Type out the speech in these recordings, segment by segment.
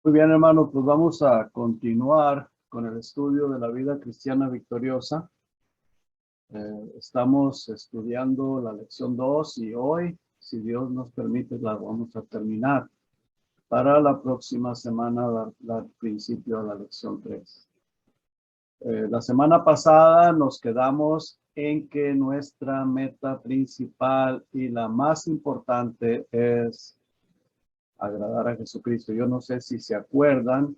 Muy bien, hermanos, pues vamos a continuar con el estudio de la vida cristiana victoriosa. Estamos estudiando la lección 2 y hoy, si Dios nos permite, la vamos a terminar para la próxima semana dar principio a la lección 3. La semana pasada nos quedamos en que nuestra meta principal y la más importante es agradar a Jesucristo. Yo no sé si se acuerdan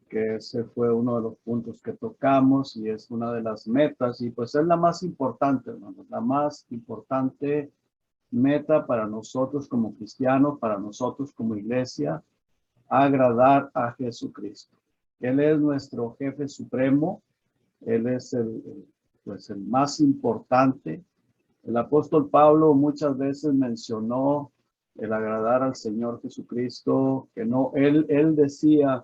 que ese fue uno de los puntos que tocamos y es una de las metas y pues es la más importante, hermanos, la más importante meta para nosotros como cristianos, para nosotros como iglesia, agradar a Jesucristo. Él es nuestro jefe supremo, Él es el más importante. El apóstol Pablo muchas veces mencionó el agradar al Señor Jesucristo, que no, él decía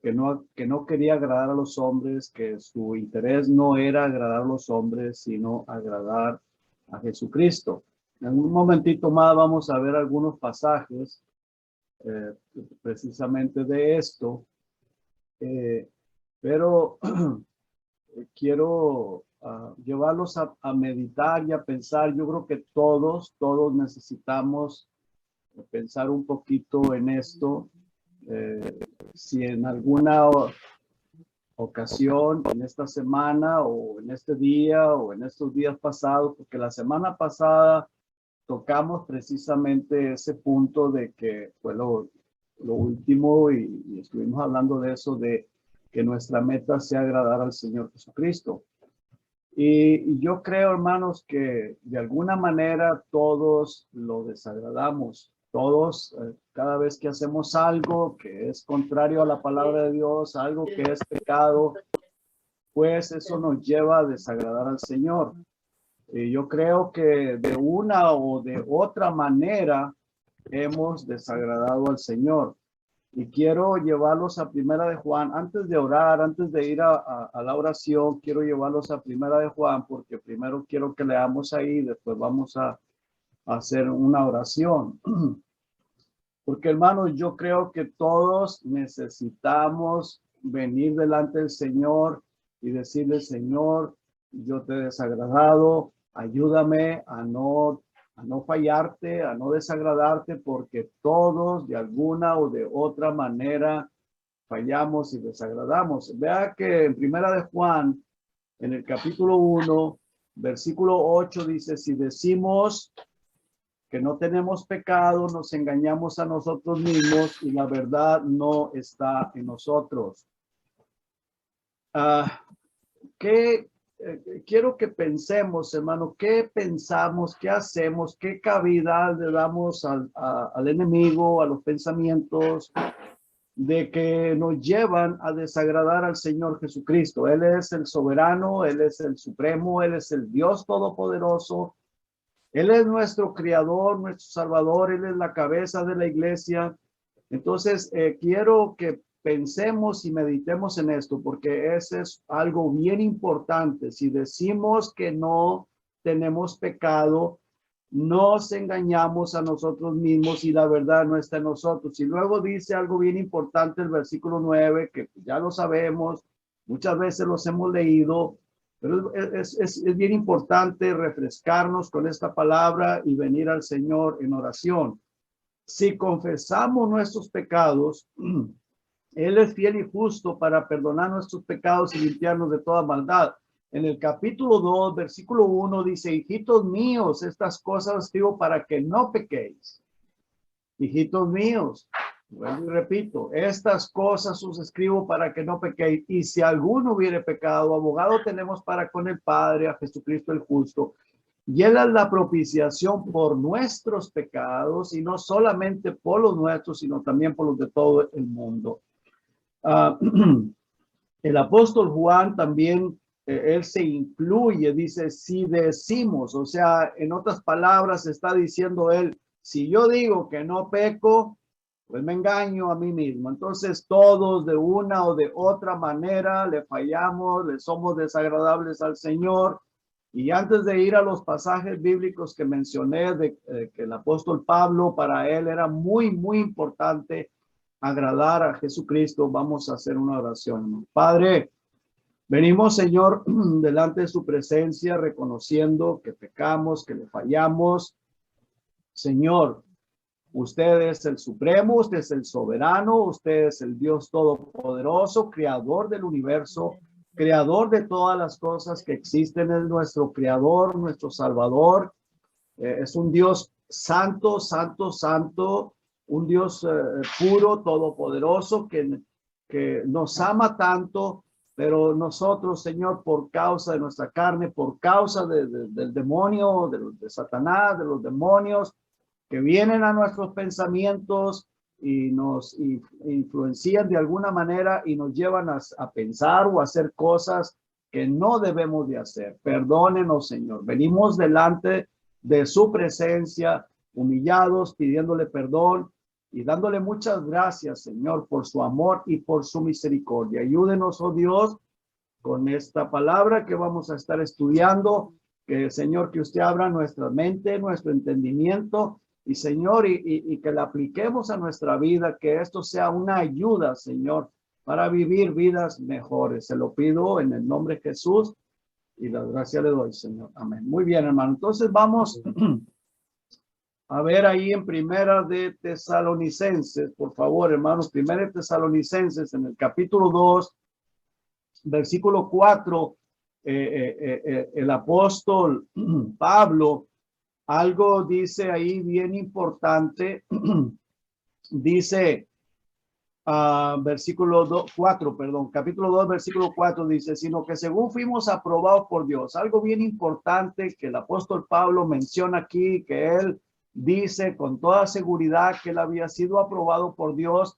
que no quería agradar a los hombres, que su interés no era agradar a los hombres, sino agradar a Jesucristo. En un momentito más vamos a ver algunos pasajes precisamente de esto, pero quiero llevarlos a meditar y a pensar. Yo creo que todos necesitamos pensar un poquito en esto. Si en alguna ocasión, en esta semana o en este día o en estos días pasados, porque la semana pasada tocamos precisamente ese punto de que fue lo último y estuvimos hablando de eso, de que nuestra meta sea agradar al Señor Jesucristo. Y yo creo, hermanos, que de alguna manera todos lo desagradamos. Todos, cada vez que hacemos algo que es contrario a la palabra de Dios, algo que es pecado, pues eso nos lleva a desagradar al Señor. Y yo creo que de una o de otra manera hemos desagradado al Señor. Y quiero llevarlos a Primera de Juan. Antes de orar, antes de ir a la oración, quiero llevarlos a Primera de Juan, porque primero quiero que leamos ahí, después vamos a hacer una oración. Porque, hermanos, yo creo que todos necesitamos venir delante del Señor y decirle: Señor, yo te he desagradado, ayúdame a no fallarte, a no desagradarte, porque todos de alguna o de otra manera fallamos y desagradamos. Vea que en Primera de Juan, en el capítulo 1, versículo 8 dice: si decimos que no tenemos pecado, nos engañamos a nosotros mismos y la verdad no está en nosotros. Quiero que pensemos, hermano, ¿qué pensamos, qué hacemos, qué cavidad le damos al enemigo, a los pensamientos de que nos llevan a desagradar al Señor Jesucristo? Él es el soberano, Él es el supremo, Él es el Dios todopoderoso. Él es nuestro creador, nuestro salvador, Él es la cabeza de la iglesia. Entonces, quiero que pensemos y meditemos en esto, porque ese es algo bien importante. Si decimos que no tenemos pecado, nos engañamos a nosotros mismos y la verdad no está en nosotros. Y luego dice algo bien importante el versículo 9, que ya lo sabemos, muchas veces los hemos leído, pero es bien importante refrescarnos con esta palabra y venir al Señor en oración. Si confesamos nuestros pecados, Él es fiel y justo para perdonar nuestros pecados y limpiarnos de toda maldad. En el capítulo 2, versículo 1 dice: hijitos míos, estas cosas escribo para que no pequéis. Hijitos míos, vuelvo y repito, estas cosas os escribo para que no pequéis. Y si alguno hubiere pecado, abogado tenemos para con el Padre, a Jesucristo el justo. Y Él es la propiciación por nuestros pecados, y no solamente por los nuestros, sino también por los de todo el mundo. El apóstol Juan también, él se incluye, dice: si decimos, o sea, en otras palabras está diciendo él, si yo digo que no peco, pues me engaño a mí mismo. Entonces todos de una o de otra manera le fallamos, le somos desagradables al Señor. Y antes de ir a los pasajes bíblicos que mencioné, que el apóstol Pablo, para él era muy, muy importante agradar a Jesucristo, vamos a hacer una oración. Padre, venimos, Señor, delante de su presencia, reconociendo que pecamos, que le fallamos. Señor, usted es el supremo, usted es el soberano, usted es el Dios todopoderoso, creador del universo, creador de todas las cosas que existen, es nuestro creador, nuestro salvador. Es un Dios santo, santo, santo, un Dios puro, todopoderoso, que nos ama tanto, pero nosotros, Señor, por causa de nuestra carne, por causa del demonio, de Satanás, de los demonios, que vienen a nuestros pensamientos y nos influencian de alguna manera y nos llevan a pensar o a hacer cosas que no debemos de hacer. Perdónenos, Señor. Venimos delante de su presencia, humillados, pidiéndole perdón y dándole muchas gracias, Señor, por su amor y por su misericordia. Ayúdenos, oh Dios, con esta palabra que vamos a estar estudiando, que, Señor, que usted abra nuestra mente, nuestro entendimiento, y Señor, y que la apliquemos a nuestra vida, que esto sea una ayuda, Señor, para vivir vidas mejores. Se lo pido en el nombre de Jesús y la gracia le doy, Señor. Amén. Muy bien, hermano. Entonces vamos a ver ahí en Primera de Tesalonicenses, por favor, hermanos. Primera de Tesalonicenses, en el capítulo 2, versículo 4, el apóstol Pablo algo dice ahí bien importante. Dice, versículo 4, perdón, capítulo 2, versículo 4 dice, sino que según fuimos aprobados por Dios. Algo bien importante que el apóstol Pablo menciona aquí, que él dice con toda seguridad que él había sido aprobado por Dios.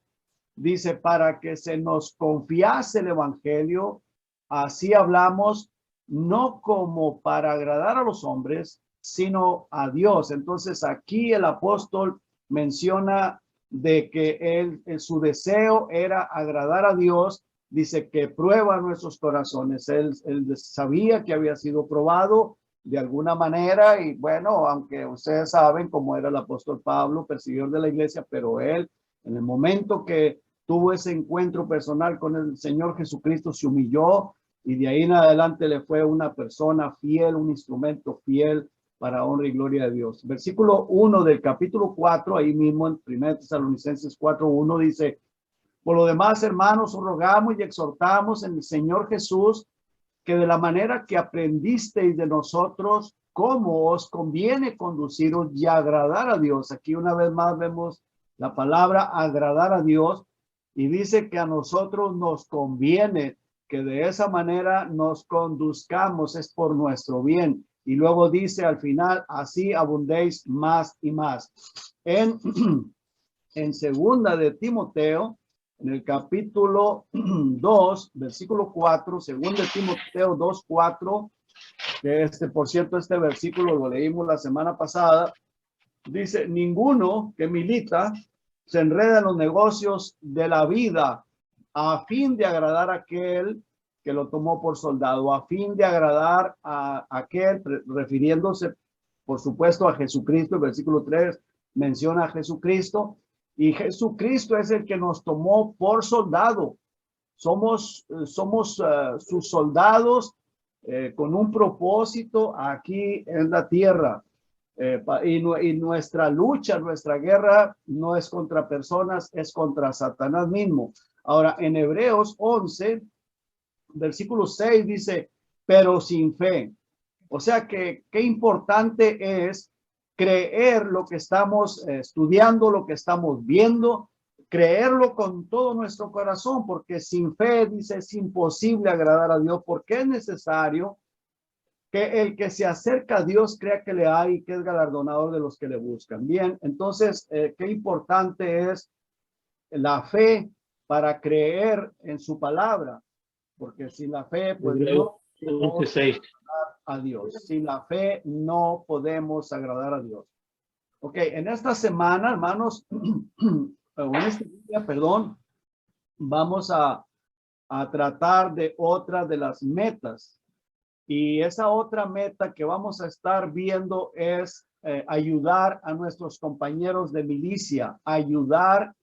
Dice, para que se nos confiase el evangelio, así hablamos, no como para agradar a los hombres, sino a Dios. Entonces aquí el apóstol menciona de que él su deseo era agradar a Dios. Dice que prueba nuestros corazones. Él sabía que había sido probado de alguna manera, y bueno, aunque ustedes saben cómo era el apóstol Pablo, perseguidor de la iglesia, pero él, en el momento que tuvo ese encuentro personal con el Señor Jesucristo, se humilló, y de ahí en adelante le fue una persona fiel, un instrumento fiel para honra y gloria de Dios. Versículo 1 del capítulo 4, ahí mismo en 1 Tesalonicenses 4:1 dice, por lo demás, hermanos, os rogamos y exhortamos en el Señor Jesús, que de la manera que aprendisteis de nosotros, cómo os conviene conduciros y agradar a Dios. Aquí una vez más vemos la palabra agradar a Dios, y dice que a nosotros nos conviene que de esa manera nos conduzcamos, es por nuestro bien. Y luego dice al final, así abundéis más y más. En segunda de Timoteo, en el capítulo 2, versículo 4, segunda de Timoteo 2:4, que por cierto, este versículo lo leímos la semana pasada, dice, ninguno que milita se enreda en los negocios de la vida a fin de agradar a aquel que lo tomó por soldado, a fin de agradar a aquel, refiriéndose, por supuesto, a Jesucristo. El versículo 3 menciona a Jesucristo, y Jesucristo es el que nos tomó por soldado. Somos sus soldados con un propósito aquí en la tierra. Y nuestra lucha, nuestra guerra no es contra personas, es contra Satanás mismo. Ahora, en Hebreos 11, versículo 6 dice, pero sin fe. O sea que qué importante es creer lo que estamos estudiando, lo que estamos viendo, creerlo con todo nuestro corazón, porque sin fe, dice, es imposible agradar a Dios, porque es necesario que el que se acerca a Dios crea que le hay y que es galardonador de los que le buscan. Bien, entonces, qué importante es la fe para creer en su palabra, porque sin la fe, pues no podemos agradar a Dios. Sin la fe no podemos agradar a Dios. Ok, en esta semana, hermanos, en este día, perdón, vamos a tratar de otra de las metas. Y esa otra meta que vamos a estar viendo es ayudar a nuestros compañeros de milicia, ayudar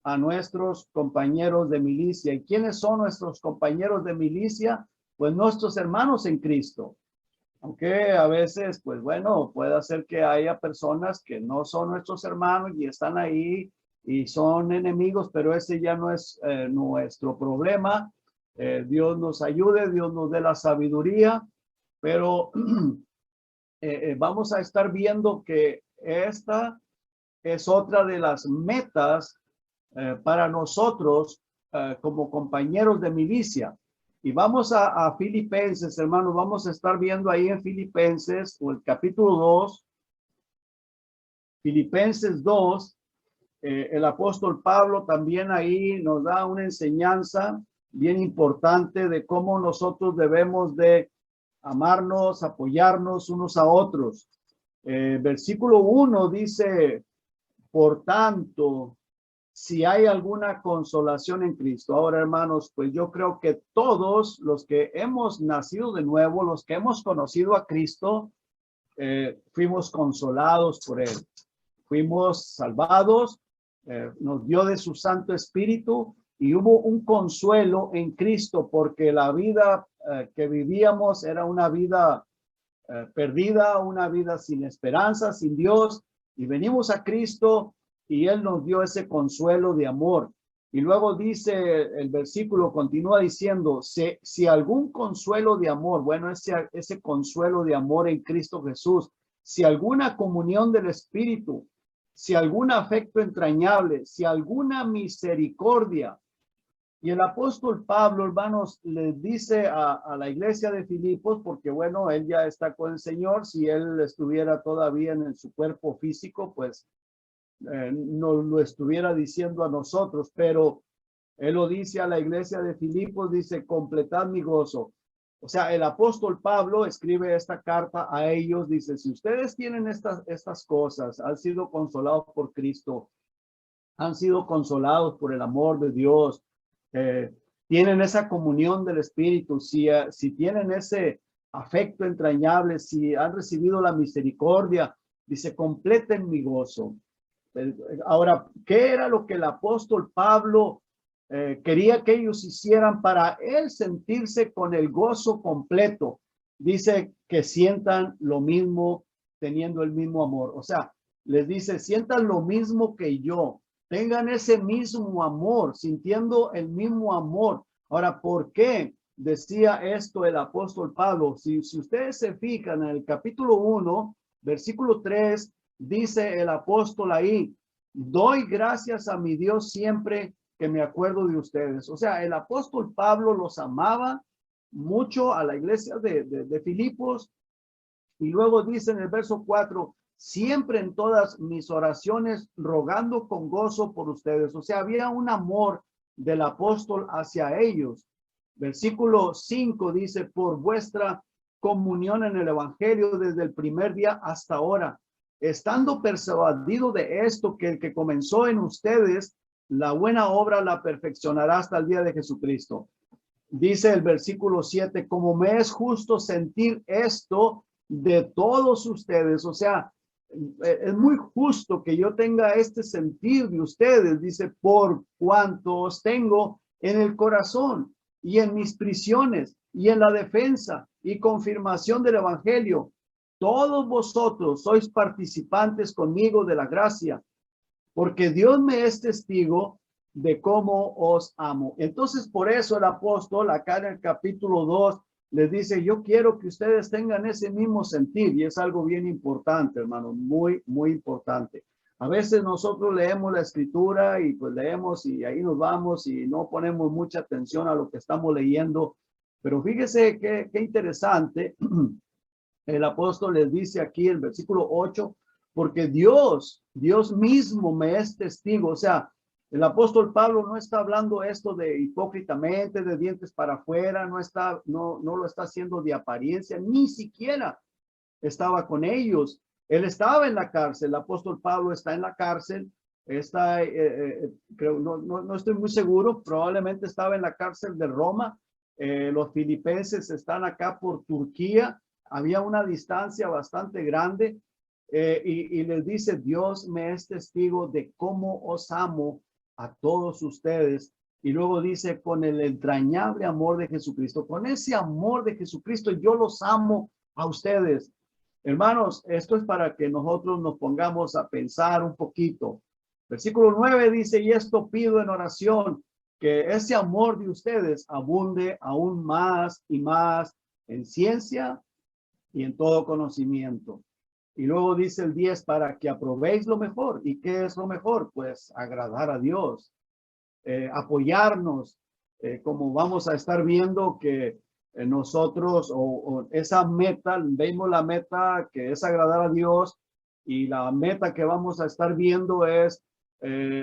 a nuestros compañeros de milicia. ¿Y quiénes son nuestros compañeros de milicia? Pues nuestros hermanos en Cristo. Aunque a veces, pues bueno, puede ser que haya personas que no son nuestros hermanos y están ahí y son enemigos, pero ese ya no es nuestro problema. Dios nos ayude, Dios nos dé la sabiduría, pero vamos a estar viendo que esta es otra de las metas para nosotros como compañeros de milicia. Y vamos a Filipenses, hermanos, vamos a estar viendo ahí en Filipenses, o el capítulo 2, Filipenses 2, el apóstol Pablo también ahí nos da una enseñanza bien importante de cómo nosotros debemos de amarnos, apoyarnos unos a otros. Versículo 1 dice, por tanto, si hay alguna consolación en Cristo. Ahora, hermanos, pues yo creo que todos los que hemos nacido de nuevo, los que hemos conocido a Cristo, fuimos consolados por Él. Fuimos salvados, nos dio de su Santo Espíritu y hubo un consuelo en Cristo porque la vida que vivíamos era una vida perdida, una vida sin esperanza, sin Dios, y venimos a Cristo y Él nos dio ese consuelo de amor. Y luego dice, el versículo continúa diciendo, si algún consuelo de amor, bueno, ese consuelo de amor en Cristo Jesús, si alguna comunión del Espíritu, si algún afecto entrañable, si alguna misericordia. Y el apóstol Pablo, hermanos, les dice a la iglesia de Filipos, porque bueno, él ya está con el Señor, si él estuviera todavía en su cuerpo físico, pues no lo estuviera diciendo a nosotros, pero él lo dice a la iglesia de Filipos, dice, completad mi gozo. O sea, el apóstol Pablo escribe esta carta a ellos, dice, si ustedes tienen estas cosas, han sido consolados por Cristo, han sido consolados por el amor de Dios, tienen esa comunión del Espíritu, si tienen ese afecto entrañable, si han recibido la misericordia, dice, completen mi gozo. Ahora, ¿qué era lo que el apóstol Pablo quería que ellos hicieran para él sentirse con el gozo completo? Dice que sientan lo mismo, teniendo el mismo amor. O sea, les dice, sientan lo mismo que yo, tengan ese mismo amor, sintiendo el mismo amor. Ahora, ¿por qué decía esto el apóstol Pablo? Si ustedes se fijan en el capítulo 1, versículo 3, dice el apóstol ahí, doy gracias a mi Dios siempre que me acuerdo de ustedes. O sea, el apóstol Pablo los amaba mucho a la iglesia de Filipos. Y luego dice en el verso 4, siempre en todas mis oraciones rogando con gozo por ustedes. O sea, había un amor del apóstol hacia ellos. Versículo 5 dice, por vuestra comunión en el evangelio desde el primer día hasta ahora, estando persuadido de esto, que el que comenzó en ustedes, la buena obra la perfeccionará hasta el día de Jesucristo. Dice el versículo 7, como me es justo sentir esto de todos ustedes, o sea, es muy justo que yo tenga este sentir de ustedes, dice, por cuanto os tengo en el corazón y en mis prisiones y en la defensa y confirmación del evangelio. Todos vosotros sois participantes conmigo de la gracia, porque Dios me es testigo de cómo os amo. Entonces, por eso el apóstol acá en el capítulo 2 les dice, yo quiero que ustedes tengan ese mismo sentir, y es algo bien importante, hermano, muy, muy importante. A veces nosotros leemos la escritura y pues leemos y ahí nos vamos y no ponemos mucha atención a lo que estamos leyendo, pero fíjese qué interesante. El apóstol les dice aquí el versículo 8, porque Dios mismo me es testigo. O sea, el apóstol Pablo no está hablando esto de hipócritamente, de dientes para afuera, no lo está haciendo de apariencia, ni siquiera estaba con ellos. Él estaba en la cárcel, el apóstol Pablo está en la cárcel, creo, no estoy muy seguro, probablemente estaba en la cárcel de Roma. Los filipenses están acá por Turquía, había una distancia bastante grande, y les dice, Dios me es testigo de cómo os amo a todos ustedes. Y luego dice, con el entrañable amor de Jesucristo, con ese amor de Jesucristo, yo los amo a ustedes. Hermanos, esto es para que nosotros nos pongamos a pensar un poquito. Versículo 9 dice, y esto pido en oración, que ese amor de ustedes abunde aún más y más en ciencia y en todo conocimiento. Y luego dice el 10, para que aprobéis lo mejor. ¿Y qué es lo mejor? Pues agradar a Dios, apoyarnos, como vamos a estar viendo que nosotros, o esa meta, vemos la meta que es agradar a Dios, y la meta que vamos a estar viendo es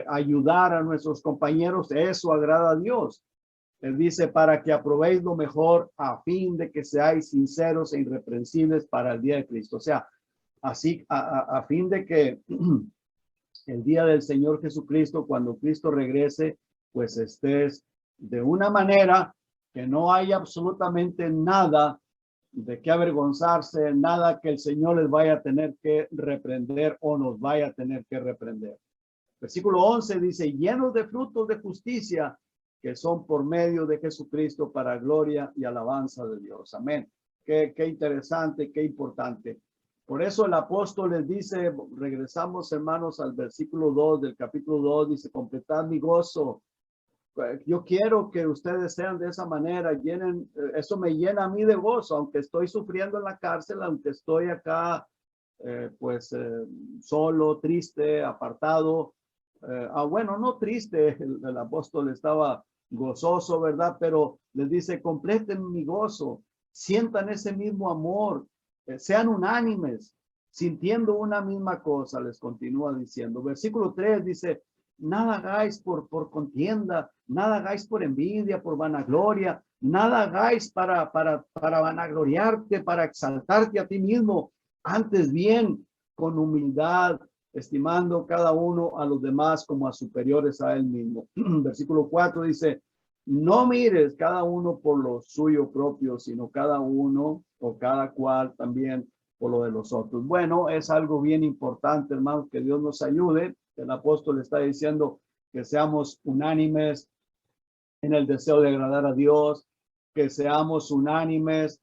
ayudar a nuestros compañeros. Eso agrada a Dios. Él dice, para que aprobéis lo mejor, a fin de que seáis sinceros e irreprensibles para el día de Cristo. O sea, así a fin de que el día del Señor Jesucristo, cuando Cristo regrese, pues estés de una manera que no haya absolutamente nada de qué avergonzarse, nada que el Señor les vaya a tener que reprender o nos vaya a tener que reprender. Versículo 11 dice, llenos de frutos de justicia, que son por medio de Jesucristo para gloria y alabanza de Dios. Amén. Qué interesante, qué importante. Por eso el apóstol les dice, regresamos hermanos al versículo 2 del capítulo 2, dice, completad mi gozo. Yo quiero que ustedes sean de esa manera, llenen, eso me llena a mí de gozo, aunque estoy sufriendo en la cárcel, aunque estoy acá, solo, triste, apartado. Bueno, no triste, el apóstol estaba gozoso, ¿verdad? Pero les dice, completen mi gozo, sientan ese mismo amor, sean unánimes, sintiendo una misma cosa, les continúa diciendo. Versículo 3 dice, nada hagáis por contienda, nada hagáis por envidia, por vanagloria, nada hagáis para vanagloriarte, para exaltarte a ti mismo, antes bien, con humildad, estimando cada uno a los demás como a superiores a él mismo. Versículo 4 dice, no mires cada uno por lo suyo propio, sino cada uno o cada cual también por lo de los otros. Bueno, es algo bien importante, hermanos, que Dios nos ayude. El apóstol está diciendo que seamos unánimes en el deseo de agradar a Dios, que seamos unánimes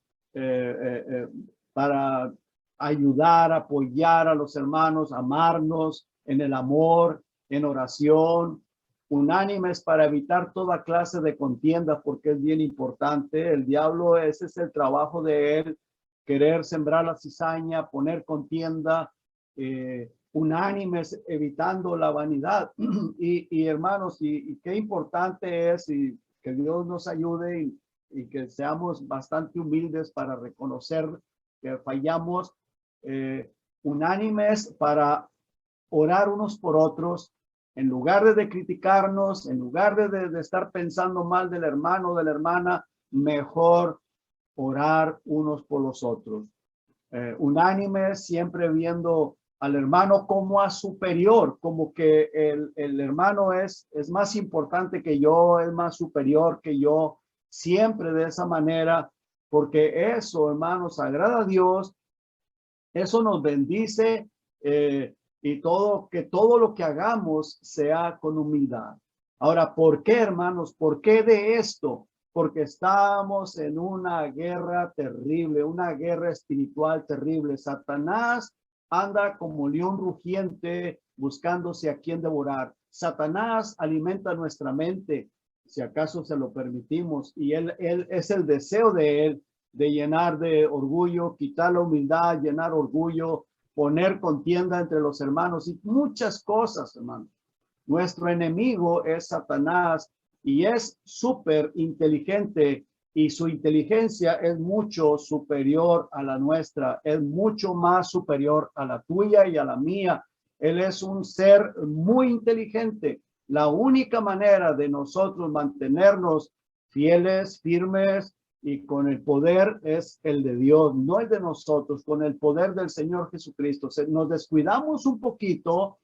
para ayudar, apoyar a los hermanos, amarnos en el amor, en oración, unánimes para evitar toda clase de contiendas, porque es bien importante. El diablo, ese es el trabajo de él, querer sembrar la cizaña, poner contienda, unánimes, evitando la vanidad. Y hermanos, y qué importante es, y que Dios nos ayude y que seamos bastante humildes para reconocer que fallamos, unánimes para orar unos por otros, en lugar de criticarnos, en lugar de estar pensando mal del hermano o de la hermana, mejor orar unos por los otros. Unánimes, siempre viendo al hermano como a superior, como que el hermano es más importante que yo, es más superior que yo, siempre de esa manera, porque eso, hermanos, agrada a Dios, eso nos bendice, y que todo lo que hagamos sea con humildad. Ahora, ¿por qué, hermanos? ¿Por qué de esto? Porque estamos en una guerra terrible, una guerra espiritual terrible. Satanás anda como león rugiente buscándose a quien devorar. Satanás alimenta nuestra mente, si acaso se lo permitimos, y él es el deseo de él de llenar de orgullo, quitar la humildad, llenar orgullo, poner contienda entre los hermanos y muchas cosas, hermanos. Nuestro enemigo es Satanás y es súper inteligente y su inteligencia es mucho superior a la nuestra, es mucho más superior a la tuya y a la mía. Él es un ser muy inteligente. La única manera de nosotros mantenernos fieles, firmes y con el poder es el de Dios, no el de nosotros, con el poder del Señor Jesucristo. Nos descuidamos un poquito,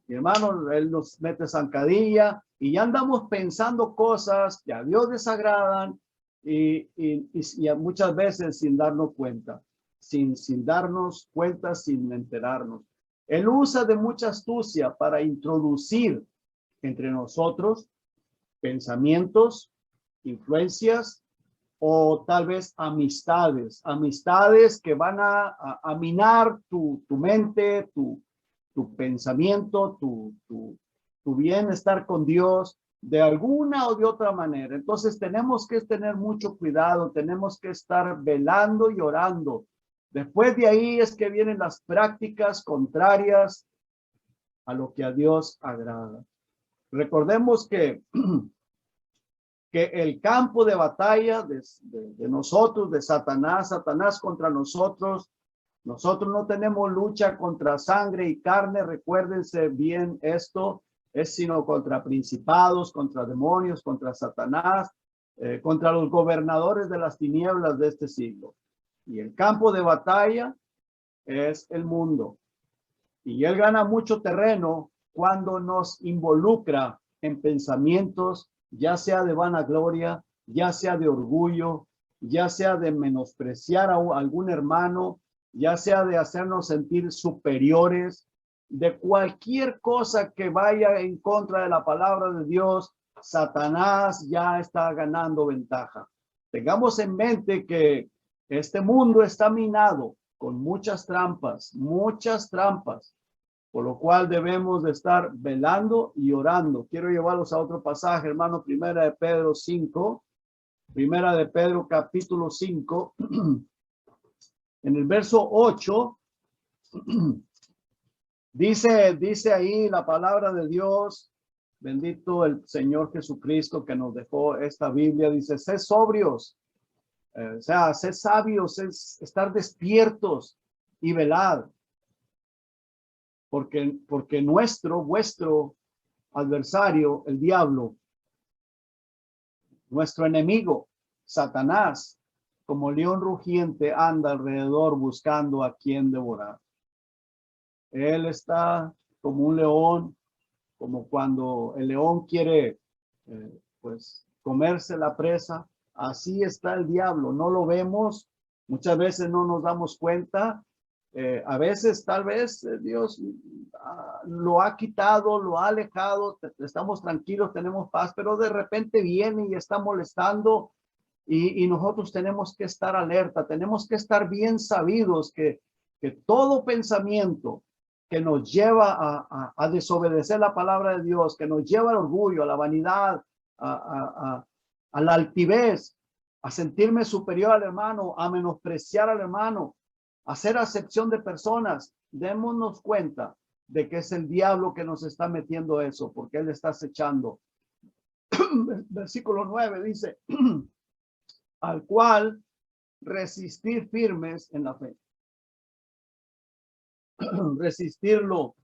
mi hermano, él nos mete zancadilla y ya andamos pensando cosas que a Dios desagradan y muchas veces sin darnos cuenta, sin darnos cuenta, sin enterarnos. Él usa de mucha astucia para introducir entre nosotros, pensamientos, influencias o tal vez amistades que van a minar tu mente, tu pensamiento, tu bienestar con Dios de alguna o de otra manera. Entonces tenemos que tener mucho cuidado, tenemos que estar velando y orando. Después de ahí es que vienen las prácticas contrarias a lo que a Dios agrada. Recordemos que el campo de batalla de nosotros, de Satanás contra nosotros no tenemos lucha contra sangre y carne, recuérdense bien esto, es sino contra principados, contra demonios, contra Satanás, contra los gobernadores de las tinieblas de este siglo. Y el campo de batalla es el mundo. Y él gana mucho terreno cuando nos involucra en pensamientos, ya sea de vanagloria, ya sea de orgullo, ya sea de menospreciar a algún hermano, ya sea de hacernos sentir superiores, de cualquier cosa que vaya en contra de la palabra de Dios. Satanás ya está ganando ventaja. Tengamos en mente que este mundo está minado con muchas trampas, por lo cual debemos de estar velando y orando. Quiero llevarlos a otro pasaje, hermano, Primera de Pedro 5, Primera de Pedro capítulo 5, en el verso 8, dice ahí la palabra de Dios, bendito el Señor Jesucristo que nos dejó esta Biblia, dice, sed sobrios, o sea, sed sabios, es estar despiertos y velad, porque vuestro adversario, el diablo, nuestro enemigo, Satanás, como león rugiente, anda alrededor buscando a quien devorar. Él está como un león, como cuando el león quiere, pues, comerse la presa. Así está el diablo. No lo vemos. Muchas veces no nos damos cuenta. A veces, tal vez, Dios lo ha quitado, lo ha alejado. Estamos tranquilos, tenemos paz, pero de repente viene y está molestando. Y nosotros tenemos que estar alerta. Tenemos que estar bien sabidos que todo pensamiento que nos lleva a desobedecer la palabra de Dios, que nos lleva al orgullo, a la vanidad, a la altivez, a sentirme superior al hermano, a menospreciar al hermano, a hacer acepción de personas, démonos cuenta de que es el diablo que nos está metiendo eso, porque él está acechando. Versículo 9 dice, al cual resistir firmes en la fe. Resistirlo,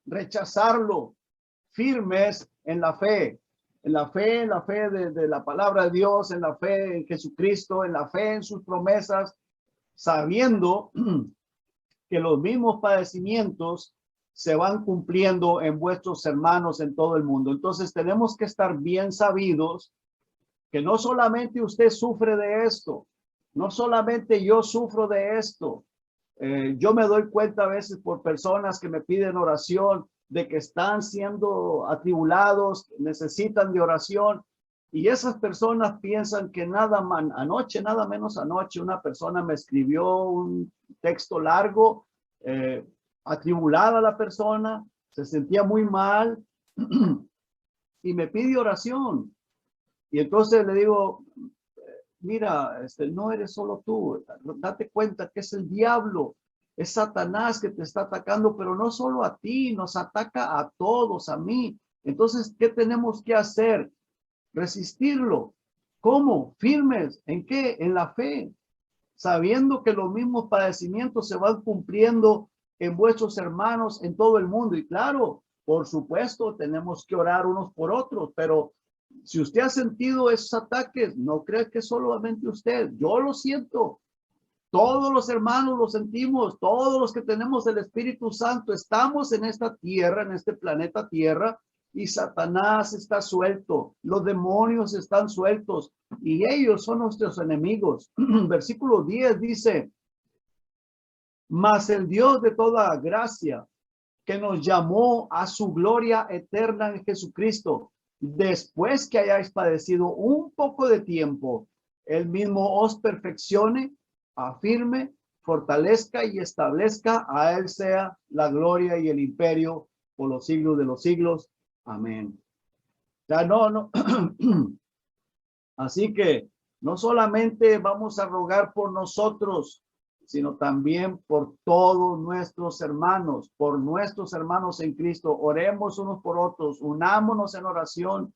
rechazarlo, firmes en la fe, de la palabra de Dios, en la fe en Jesucristo, en la fe en sus promesas, sabiendo que los mismos padecimientos se van cumpliendo en vuestros hermanos en todo el mundo. Entonces tenemos que estar bien sabidos que no solamente usted sufre de esto, no solamente yo sufro de esto. Yo me doy cuenta a veces por personas que me piden oración de que están siendo atribulados, necesitan de oración, y esas personas piensan que nada menos anoche, una persona me escribió un texto largo, atribulada la persona, se sentía muy mal y me pide oración. Y entonces le digo, mira, no eres solo tú, date cuenta que es el diablo, es Satanás que te está atacando, pero no solo a ti, nos ataca a todos, a mí. Entonces, ¿qué tenemos que hacer? Resistirlo. ¿Cómo? Firmes. ¿En qué? En la fe, sabiendo que los mismos padecimientos se van cumpliendo en vuestros hermanos en todo el mundo. Y claro, por supuesto, tenemos que orar unos por otros, pero si usted ha sentido esos ataques, no cree que solamente usted. Yo lo siento. Todos los hermanos lo sentimos. Todos los que tenemos el Espíritu Santo estamos en esta tierra, en este planeta Tierra, y Satanás está suelto. Los demonios están sueltos y ellos son nuestros enemigos. Versículo 10 dice, mas el Dios de toda gracia, que nos llamó a su gloria eterna en Jesucristo, después que hayáis padecido un poco de tiempo, él mismo os perfeccione, afirme, fortalezca y establezca. A él sea la gloria y el imperio por los siglos de los siglos. Amén. Ya no. Así que no solamente vamos a rogar por nosotros, sino también por todos nuestros hermanos, por nuestros hermanos en Cristo. Oremos unos por otros, unámonos en oración.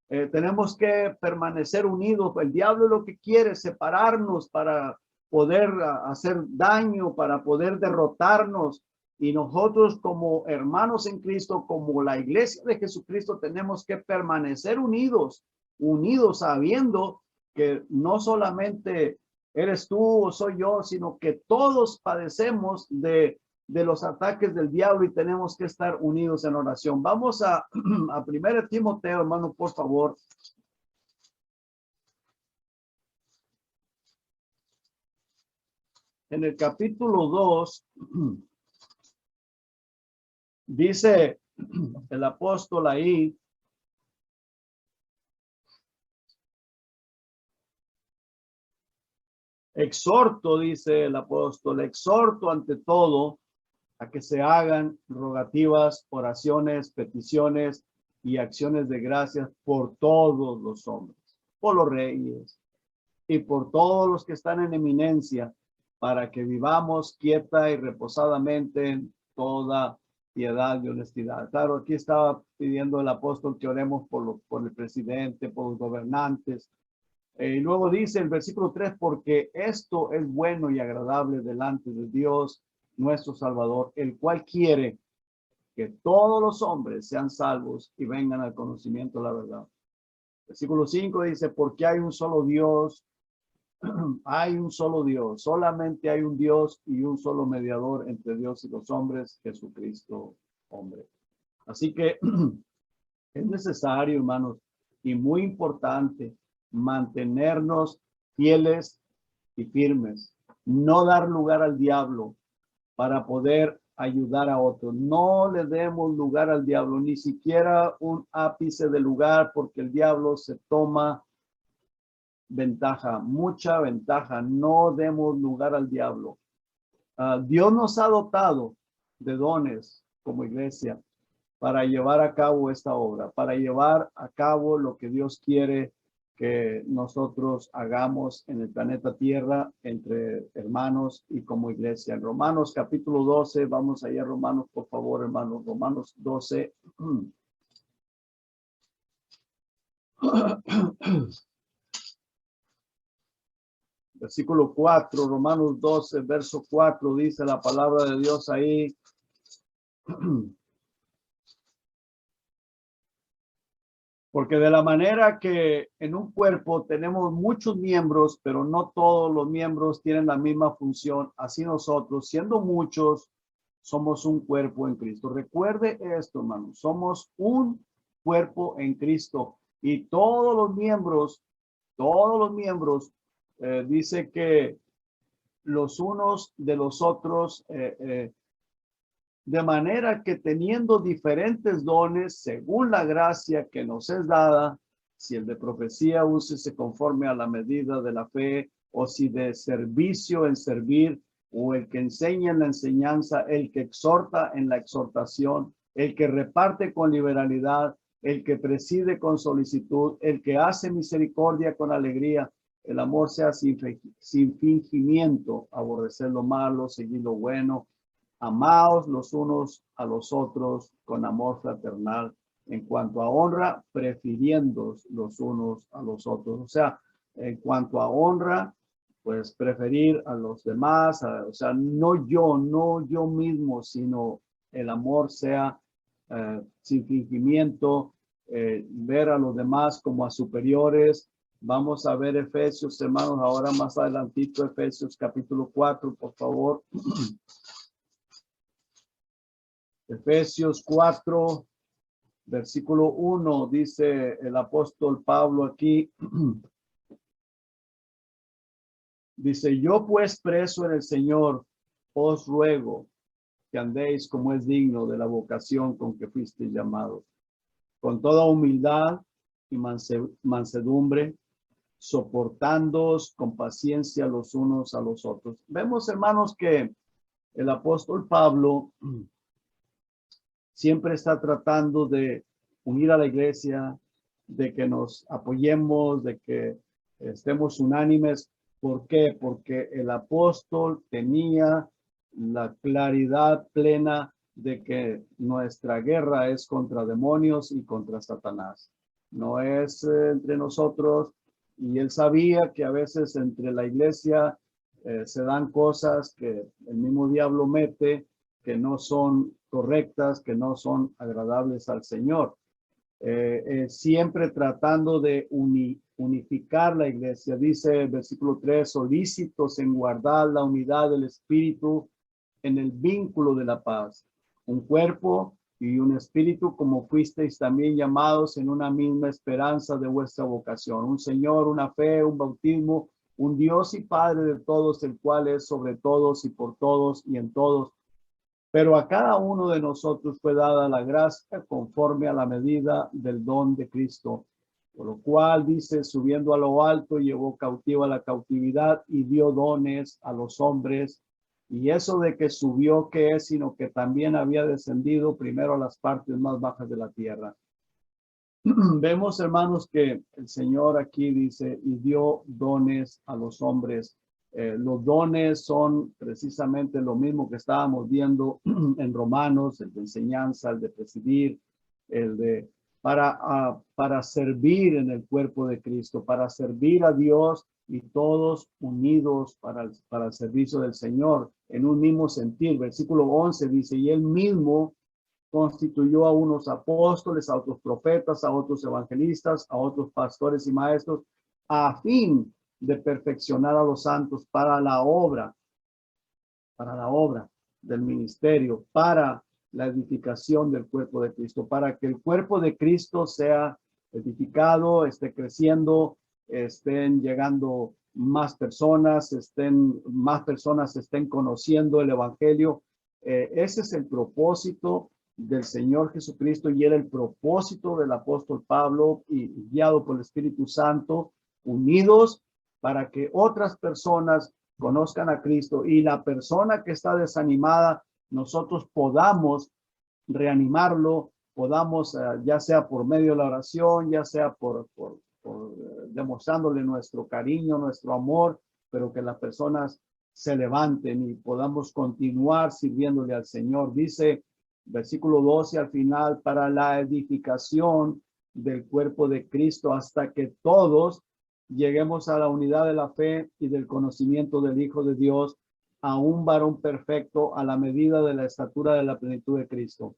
Tenemos que permanecer unidos. El diablo lo que quiere es separarnos para poder hacer daño, para poder derrotarnos. Y nosotros como hermanos en Cristo, como la iglesia de Jesucristo, tenemos que permanecer unidos, unidos sabiendo que no solamente eres tú o soy yo, sino que todos padecemos de los ataques del diablo y tenemos que estar unidos en oración. Vamos a 1 Timoteo, hermano, por favor. En el capítulo 2, dice el apóstol ahí, exhorto, dice el apóstol, exhorto ante todo a que se hagan rogativas, oraciones, peticiones y acciones de gracias por todos los hombres, por los reyes y por todos los que están en eminencia, para que vivamos quieta y reposadamente en toda piedad y honestidad. Claro, aquí estaba pidiendo el apóstol que oremos por el presidente, por los gobernantes. Y luego dice el versículo 3, porque esto es bueno y agradable delante de Dios, nuestro Salvador, el cual quiere que todos los hombres sean salvos y vengan al conocimiento de la verdad. Versículo 5 dice, porque hay un solo Dios, hay un solo Dios, solamente hay un Dios y un solo mediador entre Dios y los hombres, Jesucristo, hombre. Así que es necesario, hermanos, y muy importante mantenernos fieles y firmes, no dar lugar al diablo para poder ayudar a otros. No le demos lugar al diablo, ni siquiera un ápice de lugar, porque el diablo se toma ventaja, mucha ventaja. No demos lugar al diablo. Dios nos ha dotado de dones como iglesia para llevar a cabo esta obra, para llevar a cabo lo que Dios quiere que nosotros hagamos en el planeta Tierra entre hermanos y como iglesia. En Romanos capítulo 12, vamos allá a Romanos, por favor, hermanos, Romanos 12. Versículo 4, Romanos 12, verso 4, dice la palabra de Dios ahí. Porque de la manera que en un cuerpo tenemos muchos miembros, pero no todos los miembros tienen la misma función, así nosotros, siendo muchos, somos un cuerpo en Cristo. Recuerde esto, hermano, somos un cuerpo en Cristo y todos los miembros, dice que los unos de los otros, de manera que teniendo diferentes dones según la gracia que nos es dada, si el de profecía úsese conforme a la medida de la fe, o si de servicio en servir, o el que enseña en la enseñanza, el que exhorta en la exhortación, el que reparte con liberalidad, el que preside con solicitud, el que hace misericordia con alegría. El amor sea sin fingimiento, aborrecer lo malo, seguir lo bueno. Amaos los unos a los otros con amor fraternal. En cuanto a honra, prefiriéndoos los unos a los otros. O sea, en cuanto a honra, pues preferir a los demás, o sea, no yo mismo, sino el amor sea sin fingimiento, ver a los demás como a superiores. Vamos a ver Efesios, hermanos, ahora más adelantito, Efesios capítulo 4, por favor. Efesios 4, versículo 1, dice el apóstol Pablo aquí. Dice, yo pues preso en el Señor, os ruego que andéis como es digno de la vocación con que fuisteis llamados, con toda humildad y mansedumbre, soportándoos con paciencia los unos a los otros. Vemos, hermanos, que el apóstol Pablo siempre está tratando de unir a la iglesia, de que nos apoyemos, de que estemos unánimes. ¿Por qué? Porque el apóstol tenía la claridad plena de que nuestra guerra es contra demonios y contra Satanás. No es entre nosotros, y él sabía que a veces entre la iglesia se dan cosas que el mismo diablo mete, que no son correctas, que no son agradables al Señor. Siempre tratando de unificar la iglesia. Dice el versículo 3, solícitos en guardar la unidad del espíritu en el vínculo de la paz. Un cuerpo y un espíritu, como fuisteis también llamados en una misma esperanza de vuestra vocación. Un Señor, una fe, un bautismo, un Dios y Padre de todos, el cual es sobre todos y por todos y en todos. Pero a cada uno de nosotros fue dada la gracia conforme a la medida del don de Cristo. Por lo cual dice, subiendo a lo alto, llevó cautiva la cautividad y dio dones a los hombres. Y eso de que subió, ¿qué es? Sino que también había descendido primero a las partes más bajas de la tierra. Vemos, hermanos, que el Señor aquí dice, y dio dones a los hombres. Los dones son precisamente lo mismo que estábamos viendo en Romanos, el de enseñanza, el de presidir, el de para servir en el cuerpo de Cristo, para servir a Dios y todos unidos para el servicio del Señor en un mismo sentir. Versículo 11 dice, y él mismo constituyó a unos apóstoles, a otros profetas, a otros evangelistas, a otros pastores y maestros, a fin de perfeccionar a los santos para la obra del ministerio, para la edificación del cuerpo de Cristo, para que el cuerpo de Cristo sea edificado, esté creciendo, estén llegando más personas, estén conociendo el evangelio. Ese es el propósito del Señor Jesucristo y era el propósito del apóstol Pablo y guiado por el Espíritu Santo, unidos para que otras personas conozcan a Cristo y la persona que está desanimada, nosotros podamos reanimarlo, podamos, ya sea por medio de la oración, ya sea por demostrándole nuestro cariño, nuestro amor, pero que las personas se levanten y podamos continuar sirviéndole al Señor. Dice versículo 12 al final, para la edificación del cuerpo de Cristo hasta que todos lleguemos a la unidad de la fe y del conocimiento del Hijo de Dios, a un varón perfecto a la medida de la estatura de la plenitud de Cristo.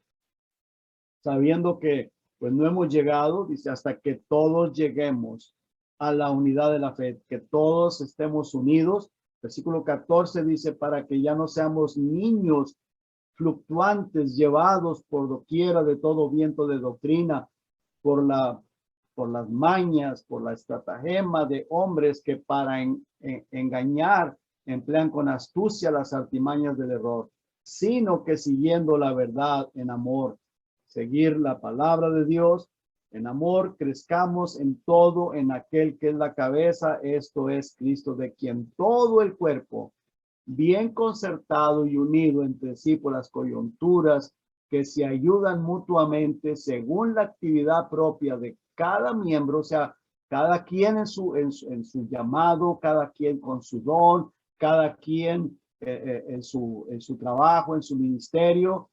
Sabiendo que pues no hemos llegado, dice, hasta que todos lleguemos a la unidad de la fe, que todos estemos unidos. Versículo 14 dice, para que ya no seamos niños fluctuantes, llevados por doquiera de todo viento de doctrina, por las mañas, por la estratagema de hombres que para engañar emplean con astucia las artimañas del error, sino que siguiendo la verdad en amor, seguir la palabra de Dios, en amor crezcamos en todo en aquel que es la cabeza, esto es Cristo, de quien todo el cuerpo, bien concertado y unido entre sí por las coyunturas que se ayudan mutuamente según la actividad propia de cada miembro, o sea, cada quien en su llamado, cada quien con su don, cada quien en su trabajo, en su ministerio,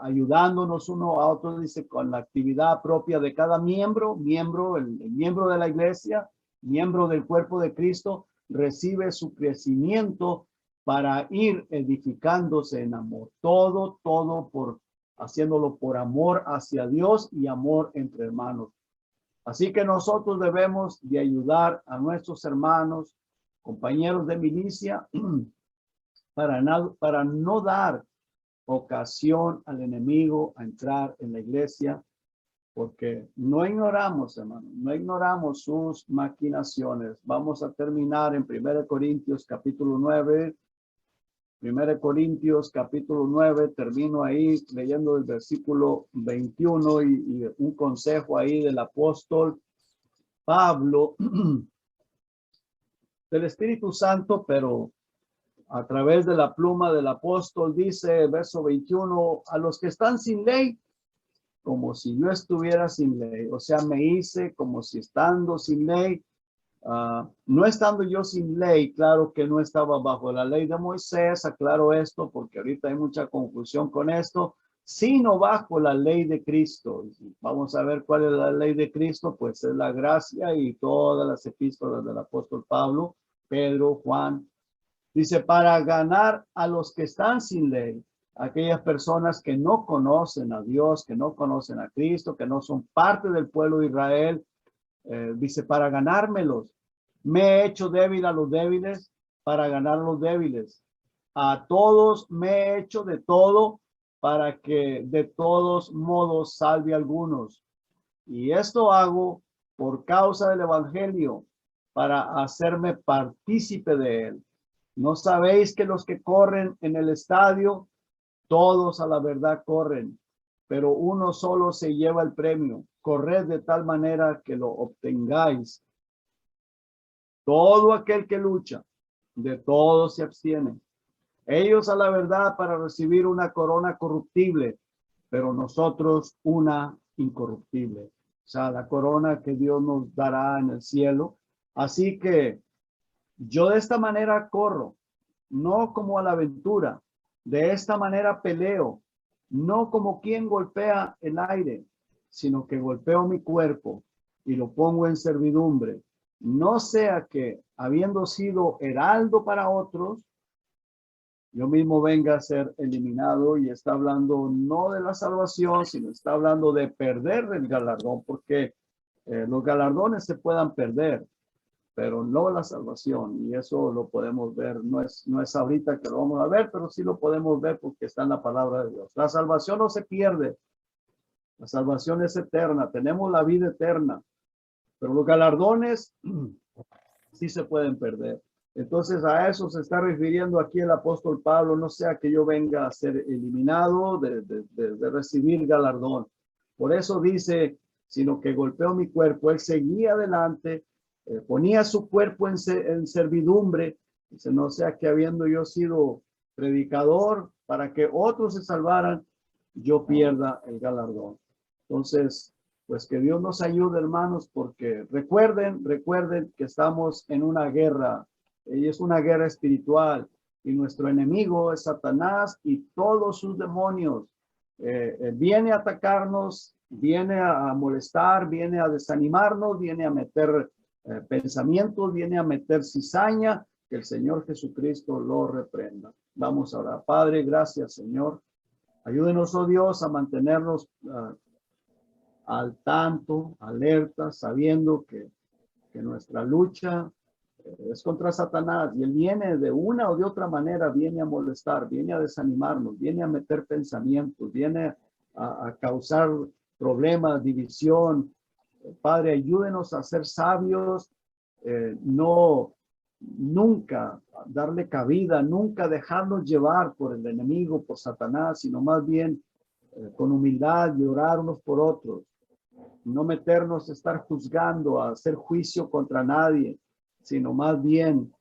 ayudándonos uno a otro, dice, con la actividad propia de cada miembro, el miembro de la iglesia, miembro del cuerpo de Cristo, recibe su crecimiento para ir edificándose en amor. Todo haciéndolo por amor hacia Dios y amor entre hermanos. Así que nosotros debemos de ayudar a nuestros hermanos, compañeros de milicia, para no dar ocasión al enemigo a entrar en la iglesia, porque no ignoramos, hermano, no ignoramos sus maquinaciones. Vamos a terminar en 1 Corintios capítulo 9, 1 Corintios capítulo 9, termino ahí leyendo el versículo 21 y un consejo ahí del apóstol Pablo, del Espíritu Santo, pero a través de la pluma del apóstol, dice, verso 21, a los que están sin ley, como si yo estuviera sin ley. O sea, me hice como si estando sin ley. No estando yo sin ley, claro que no estaba bajo la ley de Moisés, aclaro esto porque ahorita hay mucha confusión con esto, sino bajo la ley de Cristo. Vamos a ver cuál es la ley de Cristo, pues es la gracia y todas las epístolas del apóstol Pablo, Pedro, Juan. Dice, para ganar a los que están sin ley, aquellas personas que no conocen a Dios, que no conocen a Cristo, que no son parte del pueblo de Israel, dice, para ganármelos, me he hecho débil a los débiles para ganar a los débiles. A todos me he hecho de todo para que de todos modos salve a algunos. Y esto hago por causa del evangelio, para hacerme partícipe de él. ¿No sabéis que los que corren en el estadio, todos a la verdad corren, pero uno solo se lleva el premio? Corred de tal manera que lo obtengáis. Todo aquel que lucha, de todo se abstiene. Ellos a la verdad para recibir una corona corruptible, pero nosotros una incorruptible. O sea, la corona que Dios nos dará en el cielo. Así que yo de esta manera corro, no como a la aventura. De esta manera peleo, no como quien golpea el aire, sino que golpeo mi cuerpo y lo pongo en servidumbre. No sea que, habiendo sido heraldo para otros, yo mismo venga a ser eliminado. Y está hablando no de la salvación, sino está hablando de perder el galardón, porque los galardones se puedan perder, pero no la salvación. Y eso lo podemos ver, no es ahorita que lo vamos a ver, pero sí lo podemos ver porque está en la palabra de Dios. La salvación no se pierde, la salvación es eterna, tenemos la vida eterna, pero los galardones sí se pueden perder. Entonces a eso se está refiriendo aquí el apóstol Pablo, no sea que yo venga a ser eliminado de recibir galardón. Por eso dice, sino que golpeó mi cuerpo, él seguía adelante, ponía su cuerpo en servidumbre, dice, no sea que habiendo yo sido predicador para que otros se salvaran, yo pierda el galardón. Entonces, pues que Dios nos ayude, hermanos, porque recuerden que estamos en una guerra, y es una guerra espiritual, y nuestro enemigo es Satanás y todos sus demonios. Viene a atacarnos, viene a molestar, viene a desanimarnos, viene a meter pensamientos, viene a meter cizaña. Que el Señor Jesucristo lo reprenda. Vamos a orar. Padre, gracias, Señor. Ayúdenos, oh Dios, a mantenernos al tanto, alerta, sabiendo que nuestra lucha es contra Satanás, y él viene de una o de otra manera, viene a molestar, viene a desanimarnos, viene a meter pensamientos, viene a causar problemas, división. Padre, ayúdenos a ser sabios, nunca darle cabida, nunca dejarnos llevar por el enemigo, por Satanás, sino más bien con humildad y orar unos por otros. No meternos a estar juzgando, a hacer juicio contra nadie, sino más bien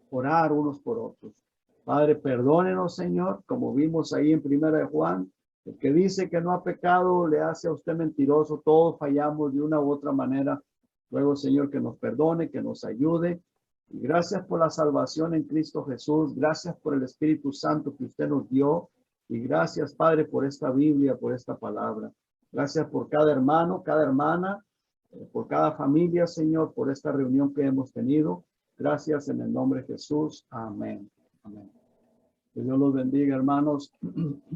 orar unos por otros. Padre, perdónenos, Señor, como vimos ahí en 1 Juan, el que dice que no ha pecado le hace a usted mentiroso. Todos fallamos de una u otra manera. Luego, Señor, que nos perdone, que nos ayude. Y gracias por la salvación en Cristo Jesús. Gracias por el Espíritu Santo que usted nos dio. Y gracias, Padre, por esta Biblia, por esta palabra. Gracias por cada hermano, cada hermana, por cada familia, Señor, por esta reunión que hemos tenido. Gracias en el nombre de Jesús. Amén. Amén. Que Dios los bendiga, hermanos.